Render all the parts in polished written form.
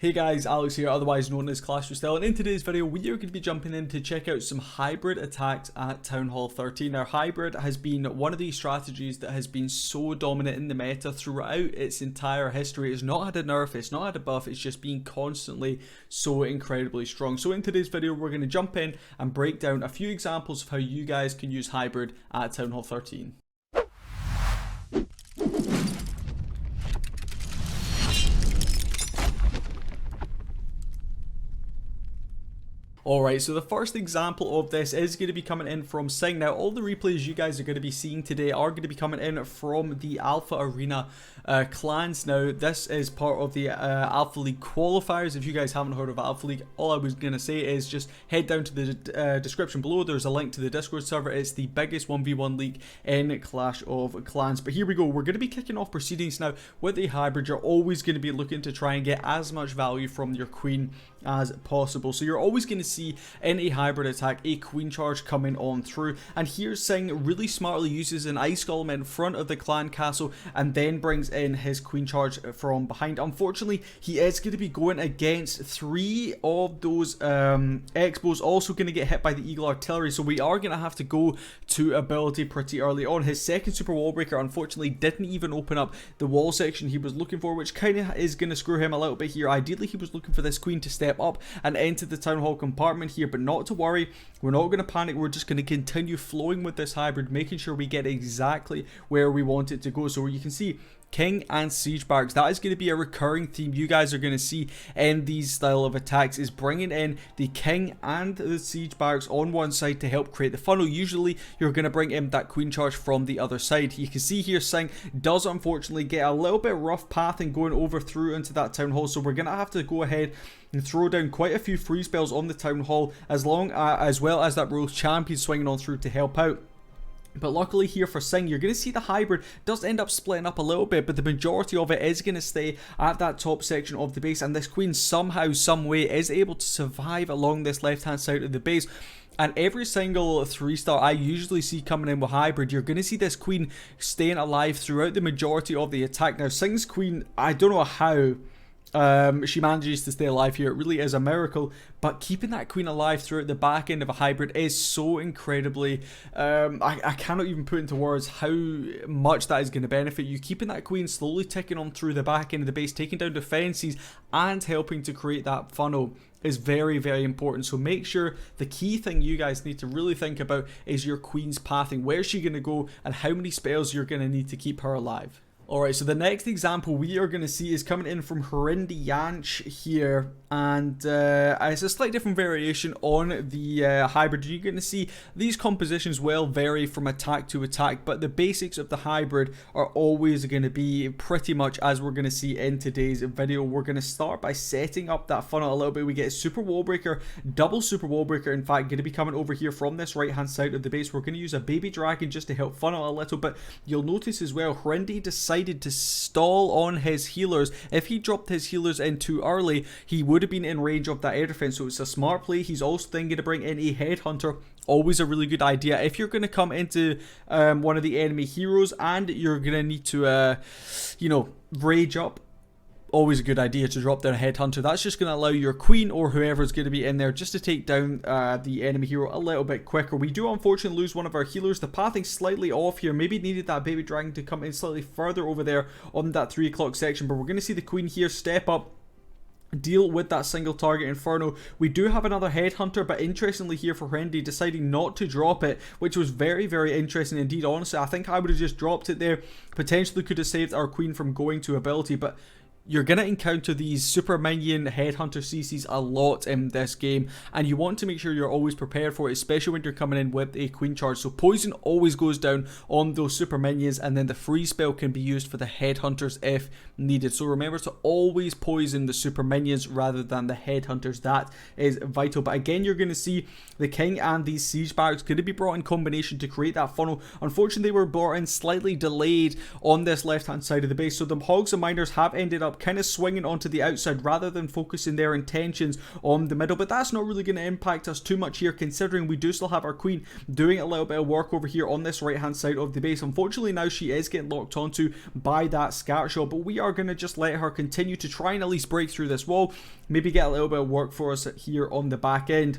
Hey guys, Alex here, otherwise known as Clash Royale, and in today's video we are going to be jumping in to check out some hybrid attacks at Townhall 13. Now hybrid has been one of these strategies that has been so dominant in the meta throughout its entire history. It's not had a nerf, it's not had a buff, it's just been constantly so incredibly strong. So in today's video we're going to jump in and break down a few examples of how you guys can use hybrid at Townhall 13. Alright, so the first example of this is going to be coming in from Sing. Now, all the replays you guys are going to be seeing today are going to be coming in from the Alpha Arena clans. Now, this is part of the Alpha League qualifiers. If you guys haven't heard of Alpha League, all I was going to say is just head down to the description below. There's a link to the Discord server. It's the biggest 1v1 league in Clash of Clans. But here we go. We're going to be kicking off proceedings now with a hybrid. You're always going to be looking to try and get as much value from your queen as possible. So you're always going to see in a hybrid attack a queen charge coming on through, and here Sing really smartly uses an ice golem in front of the clan castle and then brings in his queen charge from behind. Unfortunately, he is going to be going against three of those Expos, also going to get hit by the Eagle Artillery, so we are going to have to go to ability pretty early on. His second super wall breaker unfortunately didn't even open up the wall section he was looking for, which kind of is going to screw him a little bit here. Ideally he was looking for this queen to step up and enter the town hall compartment here, but not to worry, we're not going to panic. We're just going to continue flowing with this hybrid, making sure we get exactly where we want it to go. So you can see King and Siege Barracks, that is going to be a recurring theme you guys are going to see in these style of attacks, is bringing in the King and the Siege Barracks on one side to help create the funnel. Usually you're going to bring in that queen charge from the other side. You can see here Sing does unfortunately get a little bit rough path and going over through into that town hall, so we're going to have to go ahead and throw down quite a few free spells on the town hall, as well as that Rose Champion swinging on through to help out. But luckily here for Sing, you're going to see the hybrid does end up splitting up a little bit, but the majority of it is going to stay at that top section of the base, and this queen somehow, some way is able to survive along this left hand side of the base. And every single 3-star I usually see coming in with hybrid, you're going to see this queen staying alive throughout the majority of the attack. Now Sing's queen, I don't know how she manages to stay alive here. It really is a miracle, but keeping that queen alive throughout the back end of a hybrid is so incredibly I cannot even put into words how much that is going to benefit you. Keeping that queen slowly ticking on through the back end of the base, taking down defenses and helping to create that funnel is very, very important. So make sure the key thing you guys need to really think about is your queen's pathing. Where's she going to go and how many spells you're going to need to keep her alive. Alright, so the next example we are going to see is coming in from Horindi Yanch here, and it's a slight different variation on the hybrid. You're going to see these compositions will vary from attack to attack, but the basics of the hybrid are always going to be pretty much as we're going to see in today's video. We're going to start by setting up that funnel a little bit. We get a super wall breaker, double super wall breaker, in fact, going to be coming over here from this right hand side of the base. We're going to use a baby dragon just to help funnel a little bit. You'll notice as well, Horindi decided to stall on his healers. If he dropped his healers in too early, he would have been in range of that air defense, so it's a smart play. He's also then going to bring in a headhunter, always a really good idea. If you're going to come into one of the enemy heroes and you're going to need to you know, rage up, always a good idea to drop down a headhunter. That's just going to allow your queen or whoever's going to be in there just to take down the enemy hero a little bit quicker. We do unfortunately lose one of our healers. The pathing's slightly off here. Maybe needed that baby dragon to come in slightly further over there on that 3 o'clock section, but we're going to see the queen here step up, deal with that single target inferno. We do have another headhunter, but interestingly here for Horindi deciding not to drop it, which was very, very interesting indeed. Honestly, I think I would have just dropped it there. Potentially could have saved our queen from going to ability, but you're going to encounter these super minion headhunter CCs a lot in this game, and you want to make sure you're always prepared for it, especially when you're coming in with a queen charge. So poison always goes down on those super minions, and then the free spell can be used for the headhunters if needed. So remember to always poison the super minions rather than the headhunters. That is vital. But again, you're going to see the King and these Siege Barracks going to be brought in combination to create that funnel. Unfortunately, they were brought in slightly delayed on this left hand side of the base, so the Hogs and Miners have ended up up kind of swinging onto the outside rather than focusing their intentions on the middle. But that's not really going to impact us too much here, considering we do still have our queen doing a little bit of work over here on this right hand side of the base. Unfortunately now she is getting locked onto by that scatter shot, but we are going to just let her continue to try and at least break through this wall, maybe get a little bit of work for us here on the back end.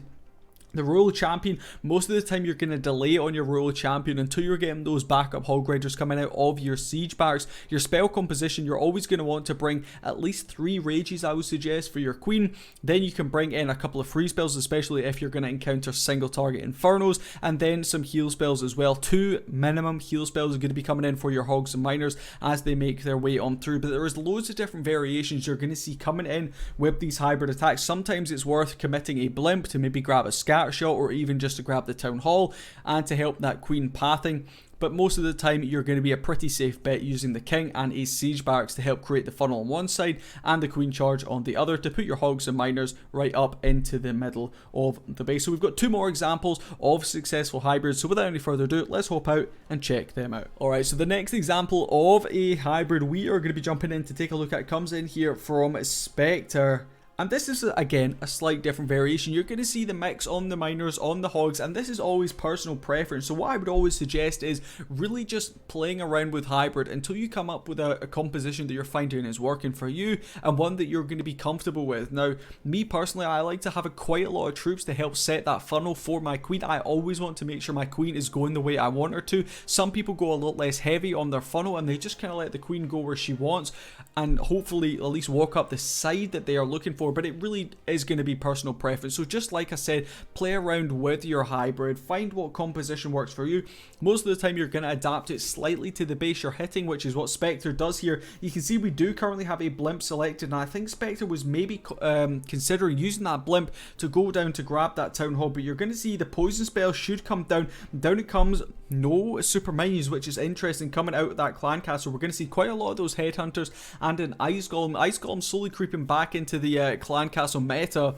The Royal Champion, most of the time you're going to delay on your Royal Champion until you're getting those backup Hog Riders coming out of your siege barracks. Your spell composition, you're always going to want to bring at least 3 rages, I would suggest, for your queen. Then you can bring in a couple of free spells, especially if you're going to encounter single target infernos, and then some heal spells as well. 2 minimum heal spells are going to be coming in for your hogs and miners as they make their way on through. But there is loads of different variations you're going to see coming in with these hybrid attacks. Sometimes it's worth committing a blimp to maybe grab a scatter shot, or even just to grab the Townhall and to help that queen pathing. But most of the time you're going to be a pretty safe bet using the king and a siege barracks to help create the funnel on one side and the queen charge on the other to put your hogs and miners right up into the middle of the base. So we've got 2 more examples of successful hybrids, so without any further ado, let's hop out and check them out. Alright, so the next example of a hybrid we are going to be jumping in to take a look at comes in here from Spectre. And this is, again, a slight different variation. You're going to see the mix on the miners, on the hogs, and this is always personal preference. So what I would always suggest is really just playing around with hybrid until you come up with a composition that you're finding is working for you and one that you're going to be comfortable with. Now, me personally, I like to have quite a lot of troops to help set that funnel for my queen. I always want to make sure my queen is going the way I want her to. Some people go a lot less heavy on their funnel and they just kind of let the queen go where she wants and hopefully at least walk up the side that they are looking for. But it really is going to be personal preference. So just like I said, play around with your hybrid, find what composition works for you. Most of the time you're going to adapt it slightly to the base you're hitting, which is what Spectre does here. You can see we do currently have a blimp selected, and I think Spectre was maybe considering using that blimp to go down to grab that town hall. But you're going to see the poison spell should come down. Down it comes. No super minions, which is interesting coming out of that clan castle. We're going to see quite a lot of those headhunters and an ice golem. Ice golem slowly creeping back into the clan castle meta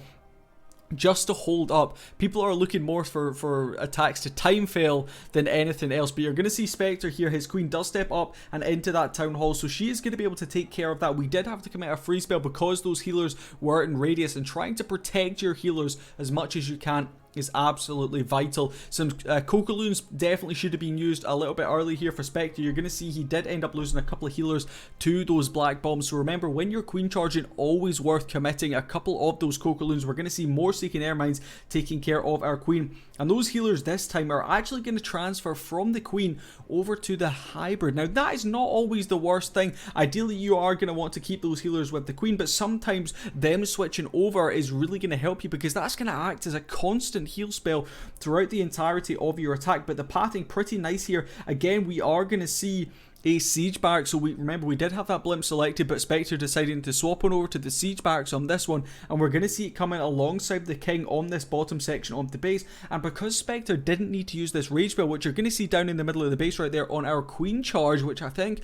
just to hold up. People are looking more for attacks to time fail than anything else, but you're going to see Spectre here. His queen does step up and into that town hall, so she is going to be able to take care of that. We did have to commit a free spell because those healers were in radius, and trying to protect your healers as much as you can is absolutely vital. Some Coca-Loons definitely should have been used a little bit early here for Spectre. You're going to see he did end up losing a couple of healers to those black bombs. So remember, when you're queen charging, always worth committing a couple of those Coca-Loons. We're going to see more Seeking Air Mines taking care of our queen. And those healers this time are actually going to transfer from the queen over to the hybrid. Now that is not always the worst thing. Ideally you are going to want to keep those healers with the queen, but sometimes them switching over is really going to help you because that's going to act as a constant heal spell throughout the entirety of your attack. But the pathing pretty nice here. Again, we are going to see a siege barracks. So remember we did have that blimp selected, but Spectre deciding to swap on over to the siege barracks on this one, and we're going to see it coming alongside the king on this bottom section of the base. And because Spectre didn't need to use this rage spell, which you're going to see down in the middle of the base right there on our queen charge, which I think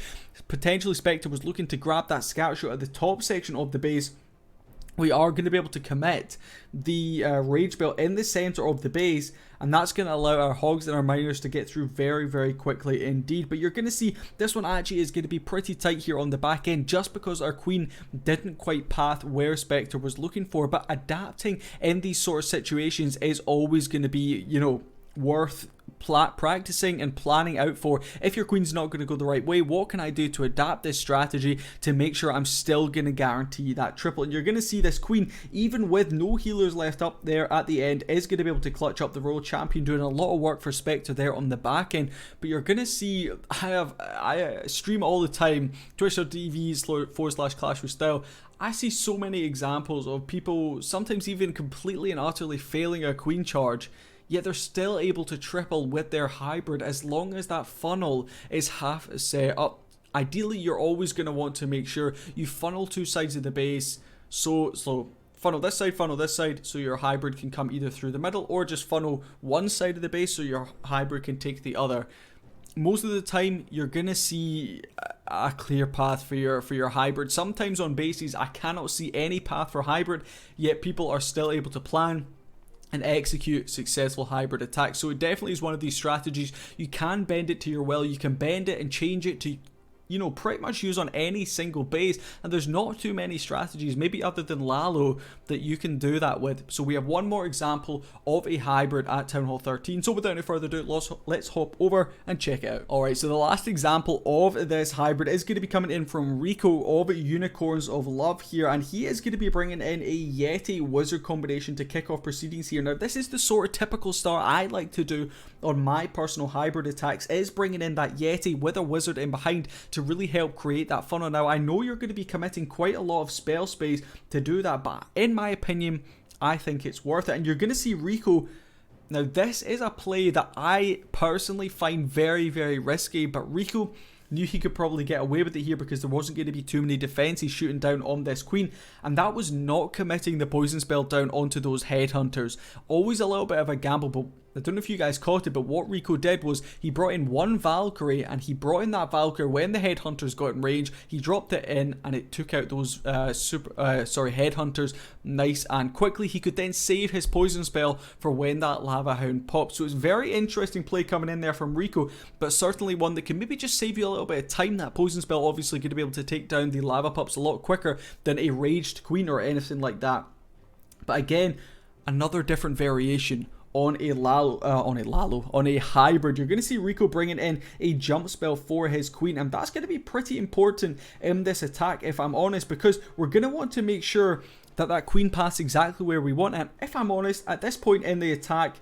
potentially Spectre was looking to grab that scatter shot at the top section of the base, we are going to be able to commit the rage spell in the center of the base, and that's going to allow our hogs and our miners to get through very, very quickly indeed. But you're going to see this one actually is going to be pretty tight here on the back end, just because our queen didn't quite path where Spectre was looking for. But adapting in these sort of situations is always going to be, you know, worth practicing and planning out for. If your queen's not going to go the right way, what can I do to adapt this strategy to make sure I'm still going to guarantee that triple? And you're going to see this queen, even with no healers left up there at the end, is going to be able to clutch up the Royal Champion, doing a lot of work for Spectre there on the back end. But you're going to see, I stream all the time, twitch.tv/Clash with Style. I see so many examples of people sometimes even completely and utterly failing a queen charge, yet they're still able to triple with their hybrid as long as that funnel is half set up. Ideally, you're always going to want to make sure you funnel 2 sides of the base. So funnel this side, so your hybrid can come either through the middle, or just funnel one side of the base so your hybrid can take the other. Most of the time, you're going to see a clear path for your hybrid. Sometimes on bases, I cannot see any path for hybrid, yet people are still able to plan and execute successful hybrid attacks. So it definitely is one of these strategies. You can bend it to your will. You can bend it and change it to you know, pretty much use on any single base, and there's not too many strategies, maybe other than Lalo, that you can do that with. So we have one more example of a hybrid at Townhall 13. So without any further ado, let's hop over and check it out. Alright, so the last example of this hybrid is going to be coming in from Riku of Unicorns of Love here, and he is going to be bringing in a Yeti Wizard combination to kick off proceedings here. Now this is the sort of typical start I like to do on my personal hybrid attacks, is bringing in that Yeti with a Wizard in behind to really help create that funnel. Now I know you're going to be committing quite a lot of spell space to do that, but in my opinion I think it's worth it. And you're going to see Riku. Now this is a play that I personally find very, very risky, but Riku knew he could probably get away with it here because there wasn't going to be too many defenses shooting down on this queen, and that was not committing the poison spell down onto those headhunters. Always a little bit of a gamble, but I don't know if you guys caught it, but what Riku did was he brought in one Valkyrie, and he brought in that Valkyrie when the headhunters got in range. He dropped it in and it took out those headhunters nice and quickly. He could then save his poison spell for when that lava hound popped. So it's very interesting play coming in there from Riku, but certainly one that can maybe just save you a little bit of time. That poison spell obviously going to be able to take down the lava pups a lot quicker than a raged queen or anything like that. But again, another different variation on a hybrid. You're going to see Riku bringing in a jump spell for his queen, and that's going to be pretty important in this attack, if I'm honest, because we're going to want to make sure that that queen paths exactly where we want. And if I'm honest, at this point in the attack,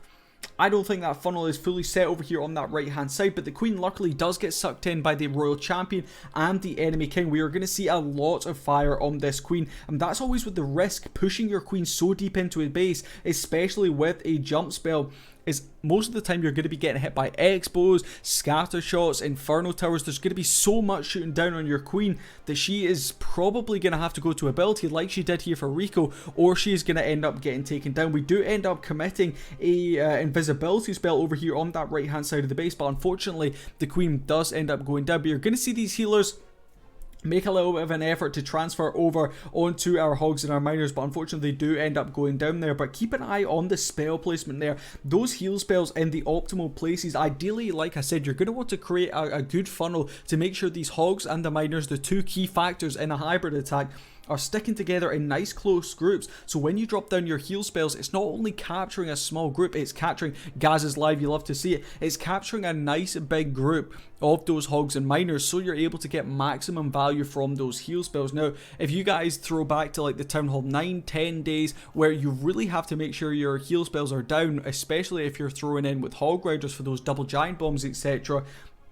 I don't think that funnel is fully set over here on that right hand side, but the queen luckily does get sucked in by the royal champion and the enemy king. We are going to see a lot of fire on this queen, and that's always with the risk, pushing your queen so deep into a base, especially with a jump spell, is most of the time you're going to be getting hit by expos, scatter shots, inferno towers. There's going to be so much shooting down on your queen that she is probably going to have to go to ability like she did here for Riku, or she is going to end up getting taken down. We do end up committing a invisibility spell over here on that right hand side of the base, but unfortunately the queen does end up going down. But you're going to see these healers make a little bit of an effort to transfer over onto our hogs and our miners, but unfortunately they do end up going down there. But keep an eye on the spell placement there. Those heal spells in the optimal places. Ideally, like I said, you're going to want to create a good funnel to make sure these hogs and the miners, the two key factors in a hybrid attack, are sticking together in nice close groups. So when you drop down your heal spells, it's not only capturing a small group, it's capturing, Gaz is live, you love to see it, it's capturing a nice big group of those hogs and miners, so you're able to get maximum value from those heal spells. Now, if you guys throw back to like the Townhall 9-10 days where you really have to make sure your heal spells are down, especially if you're throwing in with hog riders for those double giant bombs, etc.,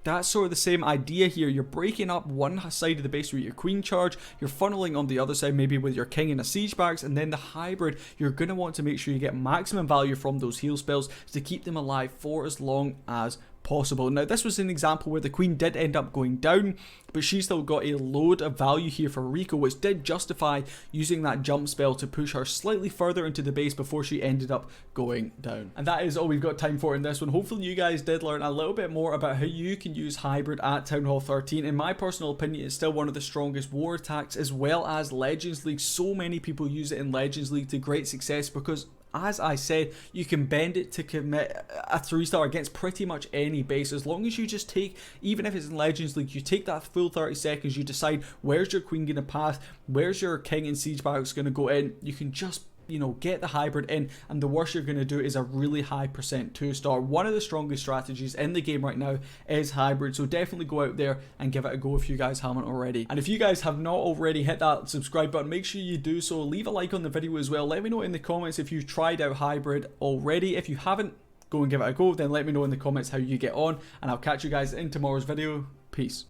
that's sort of the same idea here. You're breaking up one side of the base with your queen charge, you're funneling on the other side maybe with your king and a siege barracks, and then the hybrid, you're going to want to make sure you get maximum value from those heal spells to keep them alive for as long as possible. Now this was an example where the queen did end up going down, but she still got a load of value here for Riku, which did justify using that jump spell to push her slightly further into the base before she ended up going down. And that is all we've got time for in this one. Hopefully you guys did learn a little bit more about how you can use hybrid at Townhall 13. In my personal opinion, it's still one of the strongest war attacks, as well as Legends League. So many people use it in Legends League to great success because, as I said, you can bend it to commit a 3-star against pretty much any base, as long as you just take, even if it's in Legends League, you take that full 30 seconds, you decide where's your queen going to pass, where's your king and siege barracks going to go in, you can just, you know, get the hybrid in, and the worst you're going to do is a really high percent 2-star. One of the strongest strategies in the game right now is hybrid, so definitely go out there and give it a go if you guys haven't already. And if you guys have not already hit that subscribe button, make sure you do so. Leave a like on the video as well. Let me know in the comments if you've tried out hybrid already. If you haven't, go and give it a go, then let me know in the comments how you get on, and I'll catch you guys in tomorrow's video. Peace.